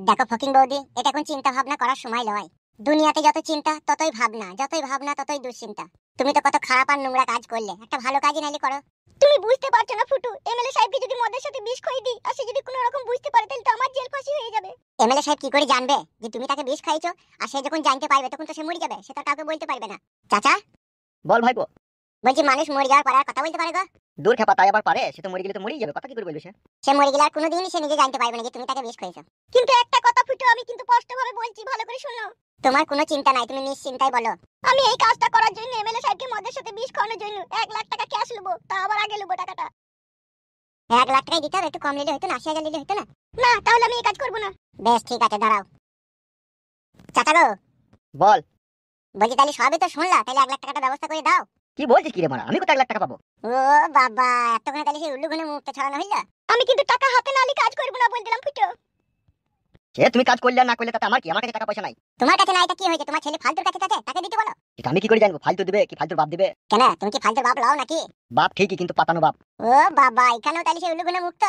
দেখো ফকিং বৌদি, এটা কোন চিন্তা ভাবনা করার সময় নয়। দুনিয়াতে যত চিন্তা ততই ভাবনা, যতই ভাবনা ততই দুশ্চিন্তা। তুমি তো কত খারাপ আর নোংরা কাজ করলে, একটা ভালো কাজই নাইলে করো। তুমি বুঝতে পারছো না ফুটু, এমএলএ সাহেবকে যদি মদের সাথে বিষ খাইয়ে দিই আর সে যদি কোনো রকম বুঝতে পারে তাহলে তো আমার জেল ফাঁসি হয়ে যাবে। এমএলএ সাহেব কি করে জানবে যে তুমি তাকে বিষ খাইছো? আর সে যখন জানতে পারবে তখন তো সে মরে যাবে, সে তো কাউকে বলতে পারবে না। চাচা বল ভাইপো। বলছি, মানুষ মরে যাওয়ার পর আর কথা বলতে পারে গো? দূর খেপা, তাই আবার পারে? সে তো মরে গেলে তো মরেই যাবে, কথা কি করে বলবে সে? সে মরে গেলে আর কোনোদিনই সে নিজে জানতে পারবে না যে তুমি তাকে বিষ খাইছো। কিন্তু একটা কথা ফুটু, আমি কিন্তু স্পষ্টভাবে বলছি, ভালো করে শোনো। তোমার কোনো চিন্তা নাই, তুমি নিশ্চিন্তাই বলো। আমি এই কাজটা করার জন্য এমএলএ সাহেবকে মদের সাথে বিষ খাওয়ানোর জন্য 1 লাখ টাকা ক্যাশ নেবো, তা আবার আগে নেবো টাকাটা। 1 লাখ টাকাই দিতে হবে, একটু কম নিলে হতো না? 80,000 নিলে হতো না? না, তাহলে আমি এই কাজ করবো না। বেশ ঠিক আছে, দাঁড়াও। চাচা গো, বল। বলছি তাহলে সবই তো শুনলা, তাহলে 1 লাখ টাকাটা ব্যবস্থা করে দাও। কি বলছিস কি রে মারা? আমি কোথায় 1 লাখ টাকা পাবো? ও বাবা, এতক্ষণে তাহলে সেই উল্লু ঘুনে মুখটা ছড়ানো হইলো। আমি কিন্তু টাকা হাতে না নিয়ে কাজ করবো না বলে দিলাম ফুটো। সে তুমি কাজ করলে আর না করলে তাতে আমার কি? আমার কাছে টাকা পয়সা নাই। তোমার কাছে নাই তা কি হয়েছে? তোমার ছেলে ফালতুর কাছে আছে, তাকে দিতে বলো। এটা আমি কি করে জানবো ফালতু দিবে কি ফালতুর বাপ দিবে? কেন, তুমি কি ফালতুর বাপ লাও নাকি? বাপ ঠিকই, কিন্তু পাতানো বাপ। ও বাবা, এখানেও তাহলে সেই উল্লু ঘুনে মুক্ত।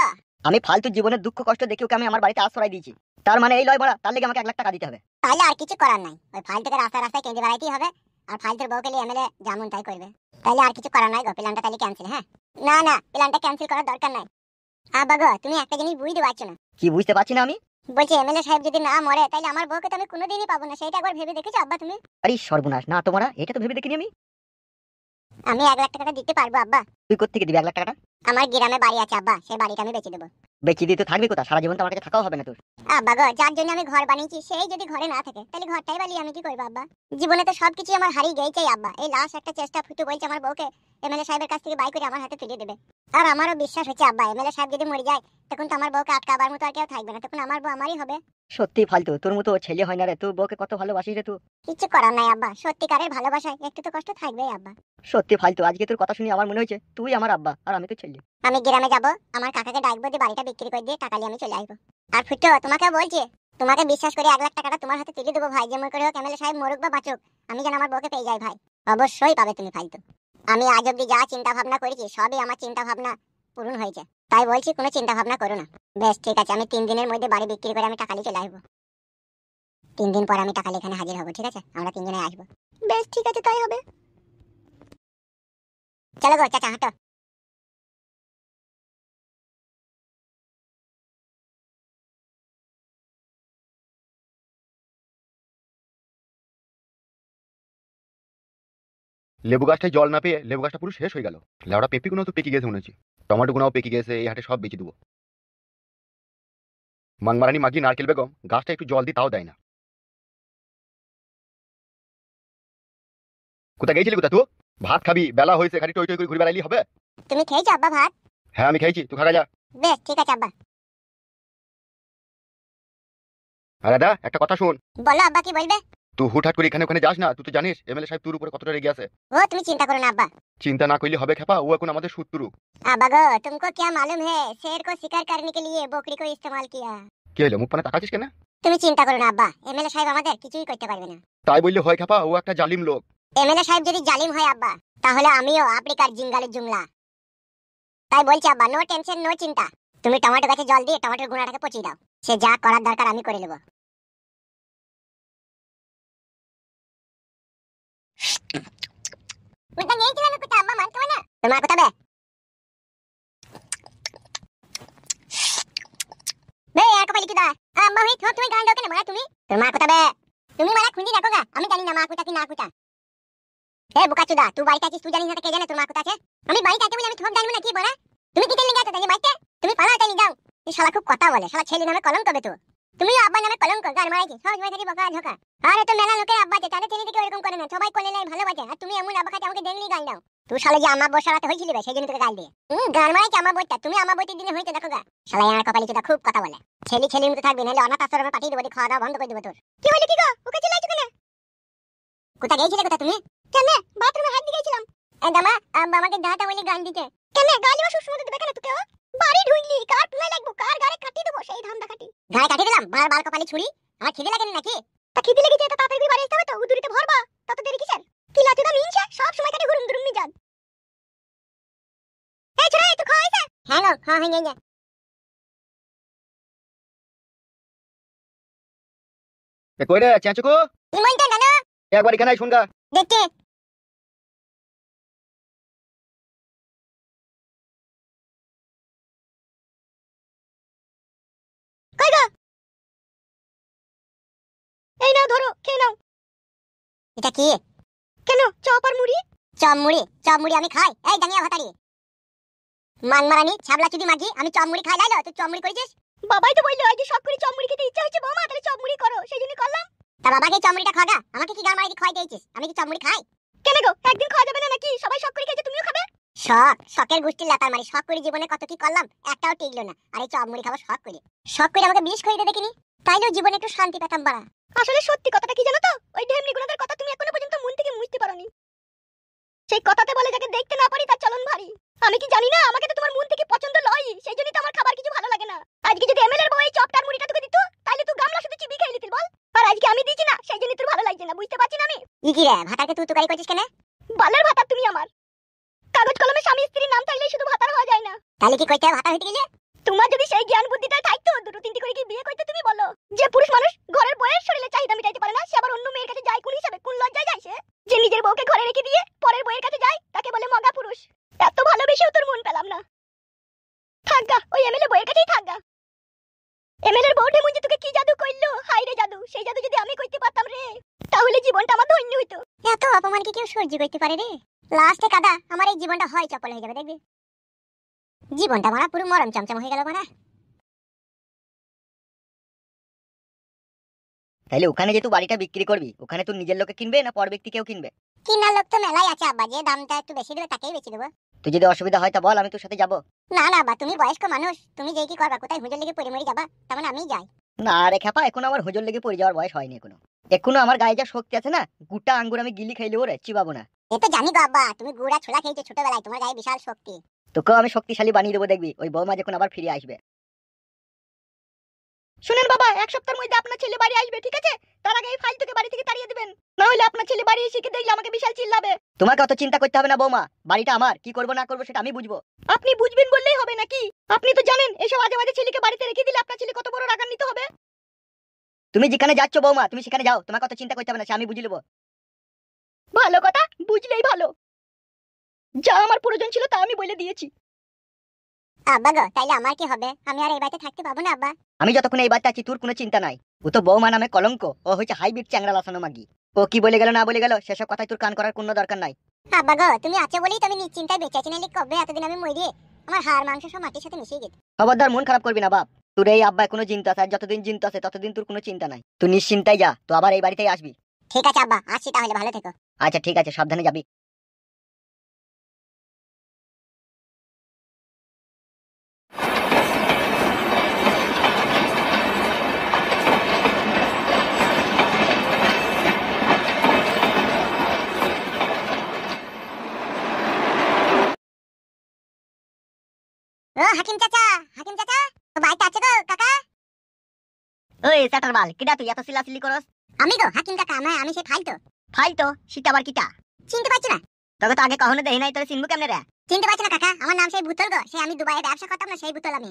আমি ফালতু জীবনের দুঃখ কষ্ট দেখে ওকে আমি আমার বাড়িতে আশ্রয় দিয়েছি, তার মানে এই লয় বড়া? তার লেগে আমাকে 1 লাখ টাকা দিতে হবে? তাহলে আর কিছু করার নাই, ওই ফালতুকে রাস্তায় রাস্তায় কেঁদে বেড়াইতেই হবে। আর ফালতুর বউকে নিয়ে এমএলএ যেমন তাই করবে। তাহলে আর কিছু করার নাই গো, প্ল্যানটা তাহলে ক্যান্সেল। হ্যাঁ, না না, প্ল্যানটা ক্যান্সেল করার দরকার নাই। আব্বা গো, তুমি একটা জিনিস বুঝতে পারছো না। কি বুঝতে পারছি না আমি? বলছি এমএলএ সাহেব যদি না মরে তাহলে আমার বউকে তো আমি কোনোদিনই পাবো না, সেটা একবার ভেবে দেখেছো আব্বা তুমি? আরে সর্বনাশ, না তোমারা এটা তো ভেবে দেখিনি আমি। আমি 1 লাখ টাকা দিতে পারবো আব্বা। তুই কোত্থেকে দিবি 1 লাখ টাকাটা? আমার গ্রামে বাড়ি আছে আব্বা, সেই বাড়িটা আমি বেচে দেবো। বেচি দিয়ে তো থাকবি কোথা? সারা জীবন তো আমার কাছে থাকাও হবে না তোর। আব্বা গো, যার জন্য আমি ঘর বানিয়েছি সেই যদি ঘরে না থাকে তাহলে ঘরটাই বানিয়ে আমি কি করবো আব্বা? জীবনে তো সবকিছু আমার হারিয়ে গেছেই আব্বা। এই লাস্ট একটা চেষ্টা ফুটু বলছে আমার বউকে এমএলএ সাহেবের কাছ থেকে বাই করে আমার হাতে তুলে দেবে। আর আমারও বিশ্বাস হচ্ছে আব্বা, এমএলএ সাহেব যদি মরে যায় তখন তো আমার বউকে আটকাবার মতো আর কেউ থাকবে না, তখন আমার বউ আমারই হবে। সত্যি ফালতু, তোর মতো ছেলে হয় না রে। তুই বউকে কত ভালোবাসিস রে তুই। কিছু করার নাই আব্বা, সত্যিকারের ভালোবাসায় একটু তো কষ্ট থাকবেই আব্বা। সত্যি ফালতু, আজকে তোর কথা শুনে আমার মনে হয়েছে তুই আমার আব্বা আর আমি তো ছেলে। আমি গ্রামে যাব, আমার কাকাকে ডাকবো দিয়ে বাড়িটা বিক্রি করে দিয়ে টাকা নিয়ে আমি চলে আসবো। আর ফুটো, তোমাকে বলছি, তোমাকে বিশ্বাস করে 1 লাখ টাকাটা তোমার হাতে তুলে দেবো ভাই। যেমন করে হোক এমএলএ সাহেব মরুক বা বাঁচুক, আমি যেন আমার বউকে পেয়ে যাই ভাই। অবশ্যই পাবে তুমি ফালতু। আমি আজ অব্দি যা চিন্তা ভাবনা করেছি সবই আমার চিন্তা ভাবনা পূরণ হয়েছে, তাই বলছি কোনো চিন্তা ভাবনা করো না। বেশ ঠিক আছে, আমি 3 দিনের মধ্যে বাড়ি বিক্রি করে আমি টাকা নিয়ে চলে আসবো। 3 দিন পর আমি টাকা নিয়ে এখানে হাজির হবো, ঠিক আছে? আমরা 3 জনে আসবো। বেশ ঠিক আছে, তাই হবে। চলো গো চাচা, হাঁটো। লেবু গাছটায় জল না পেয়ে লেবু গাছটা পুরো শেষ হয়ে গেল। লেবুটা পেঁপেগুলো তো পেকে গেছে মনে হচ্ছে, টমেটো গুনাও পেকে গেছে। এই হাটে সব বেঁচে দেবো। মাংমারানি মাগি নারকেল বেগম গাছটা একটু জল দিই তাও দেয় না। কোথায় গেছিলি কোথা তুই? ভাত খাবি, বেলা হয়েছে, খালি টই টই করে ঘুরে বেড়াইলি হবে? তুমি খেয়েছো আব্বা ভাত? হ্যাঁ আমি খেয়েছি, তুই খা যা। বেশ ঠিক আছে আব্বা। আর দাদা একটা কথা শোন, বলো আব্বা, কি বলবে? তুই হুটহাট করে এখানে ওখানে যাস না। তুই তো জানিস এমএলএ সাহেব তোর উপরে কতটা রেগে আছে। ও তুমি চিন্তা করো না আব্বা। চিন্তা না করলে হবে খেপা, ও এখন আমাদের শত্রু। अब्बा गो, तुमको क्या मालूम है, शेर को शिकार करने के लिए बकरी को इस्तेमाल किया। কি হলো, মুখ পানে তাকাচ্ছিস কেন? তুমি চিন্তা করো না আব্বা, এমএলএ সাহেব আমাদের কিছুই করতে পারবে না। তাই বললে হয় খেপা? ও একটা জালিম লোক। এমএলএ সাহেব যদি জালিম হয় আব্বা, তাহলে আমিও আফ্রিকার জিঙ্গালের জুমলা। তাই বলছি আব্বা, নো টেনশন নো চিন্তা। তুমি টমেটো গাছে জল দিয়ে টমেটোর গুঁড়াটাকে পচিয়ে দাও, সে যা করার দরকার আমি করে নেব। কোথা গিয়েছিলাম কোথা আব্বা, মানতে হয় না তোমার কথা বে? বে আর কপালি কি দা আম্মা হই তো তুমি গান দাও কেন মারা? তুমি তোমার কথা বে, তুমি মারা খুঁজি দেখো গা, আমি জানি না মা কোথা কি না কোথা। এ বোকাচোদা, তুই বাড়িতে আছিস, তুই জানিস না কে জানে তোর মা কোথা আছে? আমি বাড়িতে আছি বলে আমি তোমাকে জানবো না কি বড়া? তুমি কি তেল নিয়ে গেছো তাই বাড়িতে? তুমি পালাও তাই যাও। এই শালা খুব কথা বলে, শালা ছেলে নামে কলঙ্ক বে তো। তুমিও আব্বা নামে কলঙ্ক, গান মারাইছিস সব সময় থেকে বকা ঝোকা। আরে তো মেলা লোকের আব্বা আছে, তাদের ছেলে থেকে এরকম করে না, সবাই কোলে নেয় ভালোবাসে। আর তুমি এমন আব্বা কাছে আমাকে দেখলি গাল দাও। তুই শালা যে আমার বসারাতে হইছিলি বে, সেই জন্য তোকে গাল দিয়ে। গান মারাইছি আমার বইটা, তুমি আমার বইটির দিনে হইতে দেখো গা। শালা আমার কপালি চোদা খুব কথা বলে। ছেলে ছেলের মতো থাকবি, নাহলে অনাথ আশ্রমে পাঠিয়ে দেবো, খাওয়া দাওয়া বন্ধ করে দেবো তোর। কি হলো কি গো, ওকে চিল্লাইছো কেন? কোথা গিয়েছিলে কোথা তুমি? কেন বাথরুমে হাত দিয়ে গেছিলাম। এ দামা আব্বা আমাকে দাঁতা বলে গান দিতে। কেন গালি বা সুসমত দিবে কেন তোকে? বাড়ি ঢুইলি কার টুলাই লাগবো, কার গাড়ি কাটি দেবো সেই ধান্দা কাটি। গায়ে কাটি দিলাম বাল বাল কপালি ছুরি। আমার খিদে লাগে নাকি? তা খিদে লেগেছে তো তাড়াতাড়ি বাড়ি আসতে হবে তো, উদুরিতে ভরবা। তত দেরি কিসের? কি লাচুদা মিনছে সব সময় কাটি ঘুরুম দুরুম মিজাজ। এই ছোড়া তুই খাওয়াইছ? হ্যাঁ গো, খাওয়া হয়ে গেছে। এ কই রে চেঁচুকু, নিমন্ত্রণ জানো একবার এখানে আয়, শুনগা। দেখতে কই গো? এই নাও ধরো, খেয়ে নাও। এটা কি? কেন, চপ আর মুড়ি? চপ মুড়ি আমি খাই? এই ডাঙিয়া ভাতারি মানমারানি ছাবলা চুদি মাঝি, আমি চপ মুড়ি খাই লাইলো, তুই চপ মুড়ি করেছিস? বাবাই তো বললো আজ সব করে চপ মুড়ি খেতে ইচ্ছা হচ্ছে বৌমা, তাহলে চপ মুড়ি করো, সেই জন্য করলাম। তা বাবাকে চপ মুড়িটা খাওয়া, আমাকে কি গাল মারি খাই দিয়েছিস? আমি কি চপ মুড়ি খাই? কেন গো, একদিন খাওয়া যাবে না নাকি? সবাই শখ করে খেয়েছে, তুমিও খাবে? শখের গোষ্ঠীর লাতার মারি, শখ করে জীবনে কত কি করলাম, একটাও টিকলো না। আর এই চপ মুড়ি খাবো শখ করে আমাকে বিষ খাইয়ে দেখেনি, তাইলেও জীবনে একটু শান্তি পেতাম বাড়া। আসলে সত্যি কথাটা কি জানো তো, ওই ঢেমনি গুণাদের কথা তুমি এখনো পর্যন্ত মন থেকে মুছতে পারোনি। সেই কথাতে বলে যাকে দেখতে না পারি তার চলন ভারী। আমি কি জানি না আমাকে তো তোমার মন থেকে পছন্দ লয়, সেই জন্যই তো আমার খাবার কিছু ভালো লাগে না। আজকে যদি এমএলএর বউ এই চপটার মুড়িটা তোকে দিত, তাহলে তুই গামলা শুধু চিবি খেয়ে নিতিস বল। আর আজকে আমি দিছি না, সেই জন্যই তোর ভালো লাগছে না, বুঝতে পারছিস না আমি? কি রে ভাতাকে তুই তুকারি করছিস কেন? বালের ভাতা তুমি আমার। কাগজ কলমে স্বামী স্ত্রীর নাম থাকলেই শুধু ভাতার হওয়া যায় না। তাহলে কি কইতে ভাতা হইতে গেলে? তোমার যদি সেই জ্ঞান বুদ্ধিটা থাকতো, দুটো তিনটি করে কি বিয়ে করতে তুমি বলো? যে পুরুষ মানুষ ঘরের বউয়ের শরীরে চাহিদা মিটাইতে পারে না, সে আবার অন্য মেয়ের কাছে যায় কোন হিসাবে, কোন লজ্জায় যায় সে? যে নিজের বউকে ঘরে রেখে দিয়ে পরের বউয়ের কাছে যায়, তাকে বলে মগা পুরুষ। এত ভালোবেসেও তোর মন পেলাম না। থাকগা ওই এমএলএ বউয়ের কাছেই থাকগা। এমএলএর বউ ঢেমুন যে তোকে কি জাদু কইলো, হাই রে জাদু, সেই জাদু যদি আমি কইতে পারতাম রে, তাহলে জীবনটা আমার ধন্য হইতো। এত অপমান কি কেউ সহ্য করতে পারে রে? লাস্টে কাদা আমার এই জীবনটা হয় চপল হয়ে যাবে, দেখবি জীবনটা মারা পুরো মরম চমচম হয়ে গেল মারা। তাহলে ওখানে যে তুই বাড়িটা বিক্রি করবি, ওখানে তুই নিজের লোকে কিনবে না পর ব্যক্তি কেউ কিনবে? কিনার লোক তো মেলাই আছে আব্বা, যে দামটা একটু বেশি দেবে তাকেই বেশি দেবো। তুই যদি অসুবিধা হয় তা বল, আমি তোর সাথে যাবো। না না আব্বা, তুমি বয়স্ক মানুষ, তুমি যেই কি করবা, কোথায় হুজুর লেগে পড়ে মরে যাবা, তেমন আমিই যাই। না রে খেপা, এখনো আমার হুজুর লেগে পড়ে যাওয়ার বয়স হয়নি এখনো আমার গায়ে যা শক্তি আছে না, গোটা আঙ্গুর আমি গিলি খাইলে ওরে চিবাবো না। এ তো জানি গো আব্বা, তুমি গুড়া ছোলা খেয়েছো ছোটবেলায়, তোমার গায়ে বিশাল শক্তি। তোকেও আমি শক্তিশালী বানিয়ে দেবো, দেখবি ওই বৌমা যখন আবার ফিরে আসবে। শুনেন বাবা, এক সপ্তাহের মধ্যে আপনার ছেলে বাড়ি আসবে, ঠিক আছে? তার আগে এই ফাইল থেকে বাড়ি থেকে তাড়িয়ে দিবেন, না হলে আপনার ছেলে বাড়ি এসে দেখলে আমাকে বিশাল চিল্লাবে। তোমাকে অত চিন্তা করতে হবে না বৌমা, বাড়িটা আমার, কি করবো না করবো সেটা আমি বুঝবো। আপনি বুঝবেন বললেই হবে নাকি? আপনি তো জানেন এসব আজে বাজে ছেলেকে বাড়িতে রেখে দিলে আপনার ছেলে কত বড় রাগান্বিত হবে। তুমি যেখানে যাচ্ছ বৌমা, তুমি সেখানে যাও, তোমাকে অত চিন্তা করতে হবে না, সে আমি বুঝে নেবো। ভালো কথা, বুঝলেই ভালো। যা আমার প্রয়োজন ছিল তা আমি বলে দিয়েছি। আব্বা গো, তাইলে আমার কি হবে? আমি আর এই বাড়িতে থাকতে পাবো না আব্বা। আমি যতক্ষণ এই বাড়িতে আছি তোর কোনো চিন্তা নাই। ও তো বৌমা নামে কলঙ্ক, ও হচ্ছে হাইব্রিড চ্যাংড়া লাসানো মাগি। ও কি বলে গেল না বলে গেল সেসব কথাই তোর কান করার কোনো দরকার নাই। আব্বা গো, তুমি আছো বলেই তো আমি নিশ্চিন্তায় বেঁচে আছি, নাহলে কবে এতদিন আমি মরে আমার হাড় মাংস সব মাটির সাথে মিশে যেত। খবরদার মন খারাপ করবি না বাপ, তোর এই আব্বা কোনো চিন্তা আছে, আর যতদিন চিন্তা আছে ততদিন তোর কোনো চিন্তা নাই, তুই নিশ্চিন্তায় যা, তো আবার এই বাড়িতেই আসবি। ঠিক আছে আব্বা, আসি তাহলে, ভালো থেকো। আচ্ছা ঠিক আছে, সাবধানে যাবি। ও হাকিম চাচা, হাকিম চাচা, তো বাড়িতে আছে গো কাকা? ওই স্যাটার বাল, কিডা তুই এত সিলাসিলি করস? আমি গো হাকিম কাকা, আমি সেই ফাইল তো। ফাইল তো সেটা আবার কিটা? চিনতে পারছি না? তোকে তো আগে কখনো দেখি নাই, তোর চিনবো কেমনে রে? চিনতে পারছি না কাকা, আমার নাম সেই বুতল গো, সেই আমি দুবাইয়ে ব্যবসা করতাম না, সেই বুতল আমি।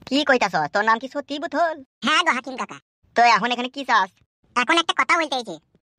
কি কইতাছ, তোর নাম কি সত্যি বুথল? হ্যাঁ গো হাকিম কাকা। তো এখন এখানে কি চাস? এখন একটা কথা বলতে চাইছি।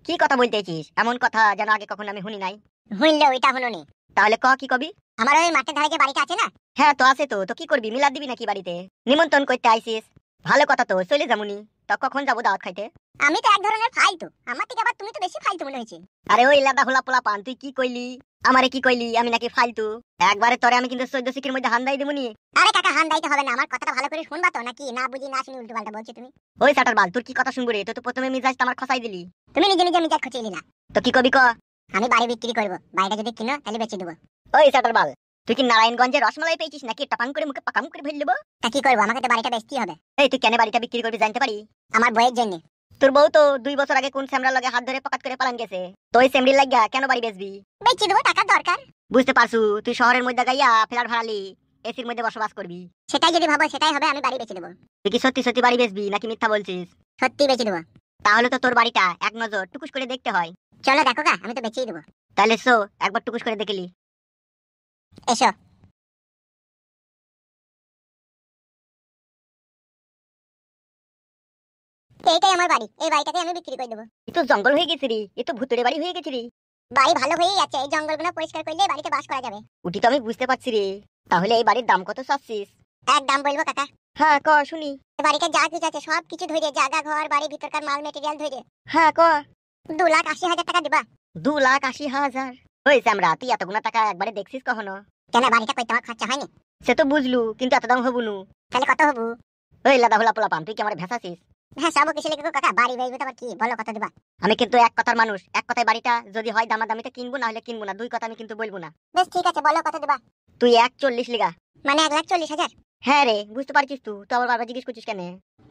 কি কথা বলতেছিস? এমন কথা যেন আগে কখনো আমি শুনি নাই। হইলে ওইটা হলো নি। তাহলে ক কি কবি? আমার ওই মাঠের ধারে যে বাড়িটা আছে না? হ্যাঁ তো আছে তো, তো কি করবি, মিলাদ দিবি নাকি বাড়িতে? নিমন্ত্রণ করতে আইছিস, ভালো কথা, তো চলে যামুনি। তা কখন যাবো দাওয়াত খাইতে? আমি তো এক ধরনের ফালতু, আমার থেকে আবার তুমি তো বেশি ফালতু মনে হয়েছে। আরে ওই লাদা হোলা পোলা পান, তুই কি কইলি? আমারে কি কইলি আমি নাকি ফালতু? একবারে তোরে আমি কিন্তু 14 সিকের মধ্যে হান্দাই দেবনি। আরে কাকা, হান দাইতে হবে না, আমার কথাটা ভালো করে শুনবা তো, নাকি না বুঝি না শুনি উল্টো পাল্টা বলছো তুমি? ওই স্যাটার বাল, তোর কি কথা শুনবো রে? তুই তো প্রথমে মিজাজ আমার খসাই দিলি। তুমি নিজে নিজে মিজাজ খচিয়ে নিলা। তো কি কবি ক? আমি বাড়ি বিক্রি করব, বাড়িটা যদি কিনো তাহলে বেচে দেবো। ওই স্যাটার বাল, তুই কি নারায়ণগঞ্জে রসমালাই পেয়েছিস নাকি টাপাং করে মুখে পাকাম করে ফেল দেবো? তা কি করবো, আমাকে তো বাড়িটা বেচতেই হবে। এই তুই কেন বাড়িটা বিক্রি করবি জানতে পারি? আমার বইয়ের জন্য। তোর বউ তো 2 বছর আগে কোন সেমরার লগে হাত ধরে পকাত করে পালান গেছে, তো ওই সেমরির লাগিয়া কেন বাড়ি বেচবি? বেচে দেবো, টাকার দরকার। বুঝতে পারছু, তুই শহরের মধ্যে গাইয়া ফেরার ভাড়ালি এসির মধ্যে বসবাস করবি। সেটাই যদি ভাবো সেটাই হবে, আমি বাড়ি বেচে দেবো। তুই কি সত্যি সত্যি বাড়ি বেচবি নাকি মিথ্যা বলছিস? সত্যি বেচে দেবো। তাহলে তো তোর বাড়িটা এক নজর টুকুস করে দেখতে হয়। চলো দেখো গা, আমি তো বেচেই দেবো। তাহলে সো একবার টুকুস করে দেখলি। এসো। এইটাই আমার বাড়ি, এই বাড়িটাকে আমি বিক্রি করে দেবো। এ তো জঙ্গল হয়ে গেছে রে, এ তো ভূতের বাড়ি হয়ে গেছে রে। বাড়ি ভালো হয়েই আছে, এই জঙ্গলগুলো পরিষ্কার করলে বাড়িতে বাস করা যাবে। ওটি তো আমি বুঝতে পারছি রে। তাহলে এই বাড়ির দাম কত চাচ্ছিস? এক দাম বলবো কাকা। হ্যাঁ ক শুনি। এই বাড়িতে যা কিছু আছে সব কিছু ধরে, জায়গা ঘর বাড়ি ভিতরকার মাল মেটেরিয়াল ধরে হ্যাঁ ক। 2,80,000 টাকা দিবা। 2,80,000? ওই স্যামরা, তুই এতগুলো টাকা একবারে দেখছিস কখনো? কেন, বাড়িটা কই তোমার খরচা হয়নি? সে তো বুঝলু, কিন্তু এত দাম হবু নু। তাহলে কত হবো? ওই লাদা হোলা পোলা পাম, তুই কি আমার ভেসাছিস? হ্যাঁ, সব কিছু লিখে কাকা, বাড়ি বেচবো তো আবার কি, বলো কত দিবা। আমি কিন্তু এক কথার মানুষ, এক কথায় বাড়িটা যদি হয় দামাদামিতে কিনবো, না হলে কিনবো না, দুই কথা আমি কিন্তু বলবো না। বেশ ঠিক আছে, বলো কত দিবা। তুই 1,40 লিগা। মানে 1,40,000? হ্যাঁ রে, বুঝতে পারছিস তুই তো আবার বারবার জিজ্ঞেস করছিস কেন?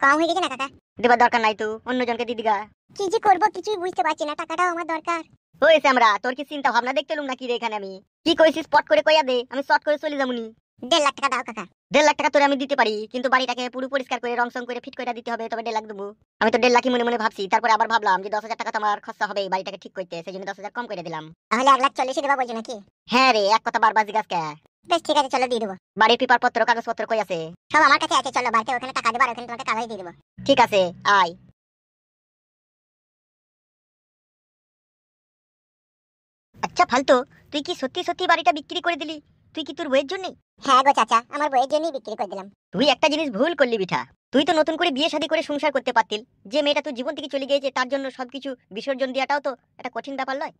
কম হয়ে গেছে না কাকা? দেবার দরকার নাই, তো অন্যজনকে দিদিগা। কি যে করবো কিছুই বুঝতে পারছি না, টাকাটাও আমার দরকার। ওই স্যামরা, তোর কি চিন্তা ভাবনা দেখতে লুম নাকি রে এখানে? আমি কি কইছিস স্পট করে কইয়া দে, আমি শর্ট করে চলে যাবনি। 1.5 লাখ টাকা দাও কাকা। 1.5 লাখ টাকা তোরে আমি দিতে পারি, কিন্তু বাড়িটাকে পুরো পরিষ্কার করে রং সং করে ফিট করে দিতে হবে, তবে 1.5 লাখ দেবো। আমি তো 1.5 লাখই মনে মনে ভাবছি, তারপরে আবার ভাবলাম যে 10,000 টাকা তো আমার খরচা হবে এই বাড়িটাকে ঠিক করতে, সেই জন্য 10,000 কম করে দিলাম। তাহলে 1,40,000 দেবা বলছো নাকি? হ্যাঁ রে, এক কথা বারবার জিজ্ঞাসা কে? বেশ ঠিক আছে, চলো দিয়ে দেবো। বাড়ির পেপার পত্র কাগজপত্র কই আছে? সব আমার কাছে আছে, চলো বাড়িতে ওখানে টাকা দেবো, আর ওখানে তোমাকে কাগজ দিয়ে দেবো। ঠিক আছে, আয়। আচ্ছা ফালতু, তুই কি সত্যি সত্যি বাড়িটা বিক্রি করে দিলি? তুই কি তোর বইয়ের জন্য? হ্যাঁ গো চাচা, আমার বইয়ের জন্যই বিক্রি করে দিলাম। তুই একটা জিনিস ভুল করলি বিঠা। তুই তো নতুন করে বিয়ে শাদী করে সংসার করতে পারতিল। যে মেয়েটা তোর জীবন থেকে চলে গিয়েছে তার জন্য সবকিছু বিসর্জন দেওয়াটাও তো একটা কঠিন ব্যাপার নয়?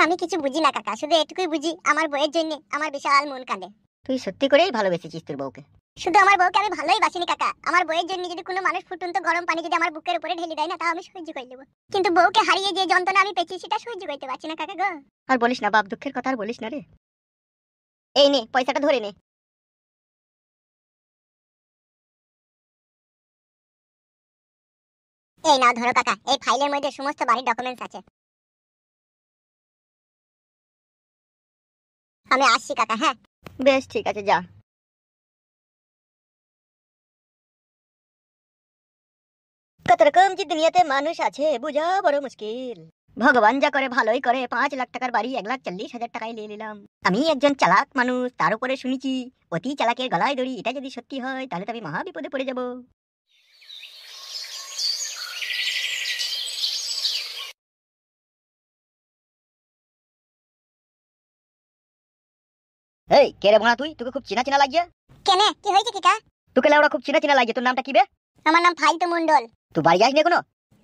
আমি কিছু বুঝি না কাকা, শুধু এটুকুই বুঝি আমার বইয়ের জন্য আমার বিশাল মন কাঁদে। তুই সত্যি করেই ভালোবেসেছিস তোর বউকে? শুধু আমার বউকে আমি ভালোই বাসিনি কাকা, আমার বইয়ের জন্য যদি কোনো মানুষ ফুটন্ত গরম পানি যদি আমার বুকের উপরে ঢেলে দেয় না, তাও আমি সহ্য করে নেবো। কিন্তু বউকে হারিয়ে যে যন্ত্রণা আমি পেয়েছি সেটা সহ্য করতে পারছি না কাকা গো। আর বলিস না বাপ, দুঃখের কথা আর বলিস না রে। এই নে পয়সাটা ধরে নে। এই নাও ধরো কাকা, এই ফাইলের মধ্যে সমস্ত বাড়ির ডকুমেন্টস আছে। আমি আসছি কাকা। হ্যাঁ বেশ ঠিক আছে, যা। কত রকম যে দুনিয়াতে মানুষ আছে বোঝা বড় মুশকিল। ভগবান যা করে ভালোই করে। 5 লাখ টাকার বাড়ি 1,40,000 টাকায় নিয়ে নিলাম। আমি একজন চালাক মানুষ, তার উপরে শুনেছি অতি চালাকের গলায় দড়ি। এটা যদি সত্যি হয় তাহলে তো আমি মহা বিপদে পড়ে যাব। এই কে রে বোনা, তুই? তোকে খুব চেনা চেনা লাগছে। কেন, কি হয়েছে কিকা? তোকে লেওড়া খুব চেনা চেনা লাগছে। তোর নামটা কি বে? আমার নাম ফাইলতু মন্ডল। তুই বাড়ি যাস না কোনো?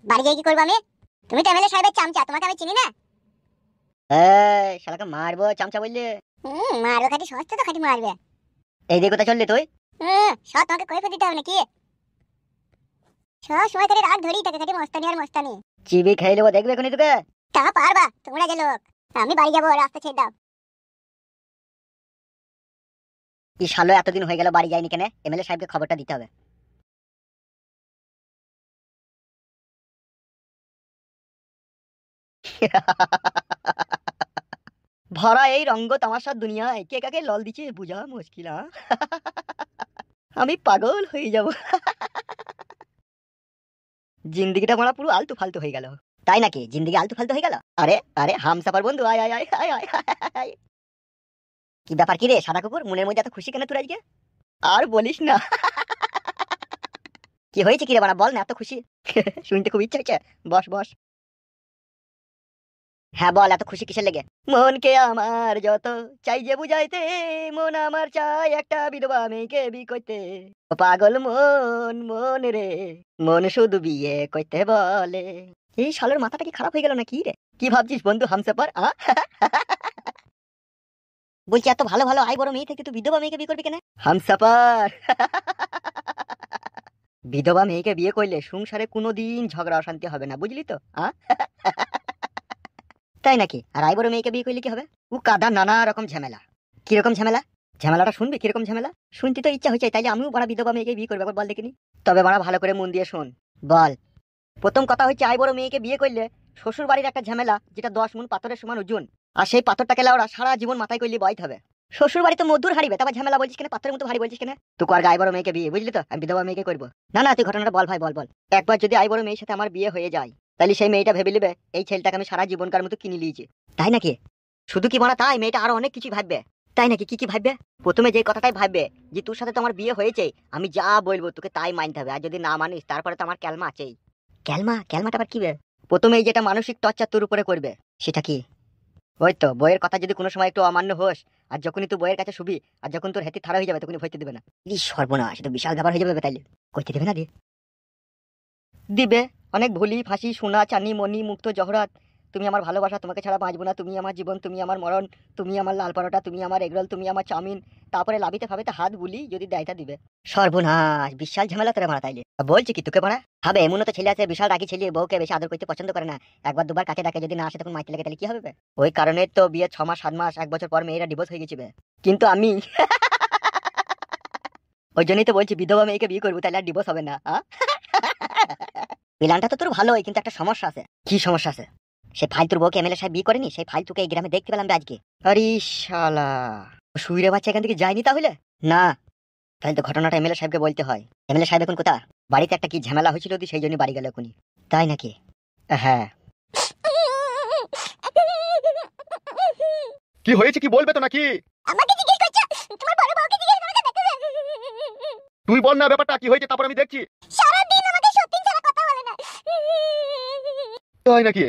বাড়ি গিয়ে কি করবো আমি? তুমি তো এমএলএ সাহেবের চামচা, তোমাকে আমি চিনি না। এই শালাকে মারবো চামচা বললে? মারবে খাটি, সস্তা তো খাটি মারবে। এই দিয়ে কোথায় চললি তুই? সব তোমাকে কই দিতে হবে নাকি? সব সময় করে রাগ ধরেই থাকে খাটি মস্তানি আর মস্তানি। চিবি খেয়ে নেবো, দেখবে এখনই তোকে। তা পারবা তোমরা যে লোক। আমি বাড়ি যাবো, রাস্তা ছেড়ে দাও। এই শালো এতদিন হয়ে গেল বাড়ি যায়নি কেন? এমএলএ সাহেবকে খবরটা দিতে হবে। ভরা এই রঙ্গ তামাশার দুনিয়ায় কে কাকে লল দিচ্ছে বুঝা মুশকিল। আমি পাগল হয়ে যাব। জিন্দিগিটা মারা পুরো আলতু ফালতু হয়ে গেল। তাই নাকি? জিন্দিগি আলতু ফালতু হয়ে গেল? আরে আরে হামসাফার বন্ধু, আয় আয় আয় আয় আয় আয়। কি ব্যাপার কি রে সাদা কুকুর, মনের মধ্যে এত খুশি কেন তোর আজকে? আর বলিস না। কি হয়েছে কি রে বানা, বল না, এত খুশি? শুনতে খুব ইচ্ছা হচ্ছে। বস বস। হ্যাঁ বল, এত খুশি কিসের লেগে? মনকে আমার যত চাই যে বুঝাইতে, মন আমার চাই একটা বিধবা মেয়েকে বিয়ে করতে। ও পাগল মন মন রে, মন শুধু বিয়ে করতে বলে। এই শালের মাথাটা কি খারাপ হয়ে গেল নাকি রে? কি ভাবছিস বন্ধু হামসাফার? বলছি এত ভালো ভালো আই বড় মেয়ে থেকে তুই বিধবা মেয়েকে বিয়ে করবি কেন হামসাফার? বিধবা মেয়েকে বিয়ে করলে সংসারে কোনোদিন ঝগড়া অশান্তি হবে না, বুঝলি তো? তাই নাকি? আর আই বড় মেয়েকে বিয়ে করলে কি হবে? ও কাদা নানা রকম ঝামেলা। কিরকম ঝামেলা? ঝামেলাটা শুনবি কিরকম ঝামেলা? শুনতে তো ইচ্ছা হয়েছে, তাইলে আমিও বড় বিধবা মেয়েকে বিয়ে করবো, বল দেখিনি। তবে বড় ভালো করে মন দিয়ে শোন। বল। প্রথম কথা হচ্ছে, আই বড় মেয়েকে বিয়ে করলে শ্বশুর বাড়ির একটা ঝামেলা, যেটা 10 মণ পাথরের সমান ওজন। আর সেই পাথরটাকে ওরা সারা জীবন মাথায় করলে বইতে হবে। শ্বশুর বাড়ি তো মধুর হারিবে, তারপর ঝামেলা বলছিস কেন? পাথরের মতো ভারী বলছিস কেন? তুই আর আই বড় মেয়েকে বিয়ে, বুঝলি তো? আমি বিধবা মেয়েকে করবো না। না তুই ঘটনাটা বল ভাই, বল বল। একবার যদি আই বড় মেয়ের সাথে আমার বিয়ে হয়ে যায়, তাহলে সেই মেয়েটা ভেবে নেবে এই ছেলেটাকে আমি সারা জীবনকার মতো কিনে নিয়েছি। তাই নাকি? শুধু কি মানা তাই, মেয়েটা আরো অনেক কিছু ভাববে। তাই নাকি? কি কি ভাববে? প্রথমে যে কথাটাই ভাববে যে তোর সাথে তো আমার বিয়ে হয়েছে, আমি যা বলবো তোকে তাই মানতে হবে, আর যদি না মানিস তারপরে তো আমার ক্যালমা আছেই। ক্যালমা? ক্যালমাটা আবার কি বে? প্রথমে এই যেটা মানসিক টর্চার তোর উপরে করবে সেটা কি? ওই তো বইয়ের কথা যদি কোনো সময় একটু অমান্য হোস, আর যখনই তুই বইয়ের কাছে শুবি, আর যখন তোর হেতি থারা হয়ে যাবে তখনই ভয়তে দেবে না। ই সর্বনাশ, এটা বিশাল ব্যাপার হয়ে যাবে তাইলে। কইতে দেবে না? দিবে। অনেক ভুলি ফাঁসি সোনা চানি মণি মুক্ত জহরাত, তুমি আমার ভালোবাসা, তোমাকে ছাড়া বাঁচবো না, তুমি আমার জীবন, তুমি আমার মরণ, তুমি আমার লাল পরোটা, তুমি আমার এগরোল, তুমি আমার চাউমিন। তারপরে লাভিতে ফাবিতে হাত বুলি যদি দেয়টা দিবে। সর্বনাশ, বিশাল ঝামেলা তোরা মারা তাইলে। বলছি কি তোকে মারা হবে? এমন তো ছেলে আছে বিশাল রাগি ছেলে, বউকে বেশি আদর করতে পছন্দ করে না, একবার দুবার কাছে ডাকে, যদি না আসে তখন মাইতে লাগে, তাহলে কি হবে বে? ওই কারণে তো বিয়ে 6 মাস 7 মাস 1 বছর পর মেয়েরা ডিভোর্স হয়ে গেছে বে। কিন্তু আমি ওই জন্যই তো বলছি বিধবা মেয়েকে বিয়ে করবো, তাহলে আর ডিভোর্স হবে না। প্ল্যানটা তো তোর ভালোই, কিন্তু একটা সমস্যা আছে। কি সমস্যা আছে? সেই ফালতুর বউকে এমএলএ সাহেব বিয়ে করেনি, সেই ফালতুকে এই গ্রামে দেখতে পেলাম আজকে। আরে শালা, শুইরে বাচ্চা এখান থেকে যায়নি তাহলে? না, তাহলে তো ঘটনাটা এমএলএ সাহেবকে বলতে হয়। এমএলএ সাহেব এখন কোথা? বাড়িতে একটা কি ঝামেলা হয়েছিল, সেই জন্য বাড়ি গেল এখনই। তাই নাকি? হ্যাঁ। কি হয়েছে কি বলবে তো নাকি? আমাকে জিজ্ঞেস করছো? তোমার বড় বউকে জিজ্ঞেস করো না, দেখো। তুই বল না ব্যাপারটা কি হয়েছে, তারপর আমি দেখছি। সারাদিন আমাকে সত্যি ছাড়া কথা বলে না। তাই নাকি?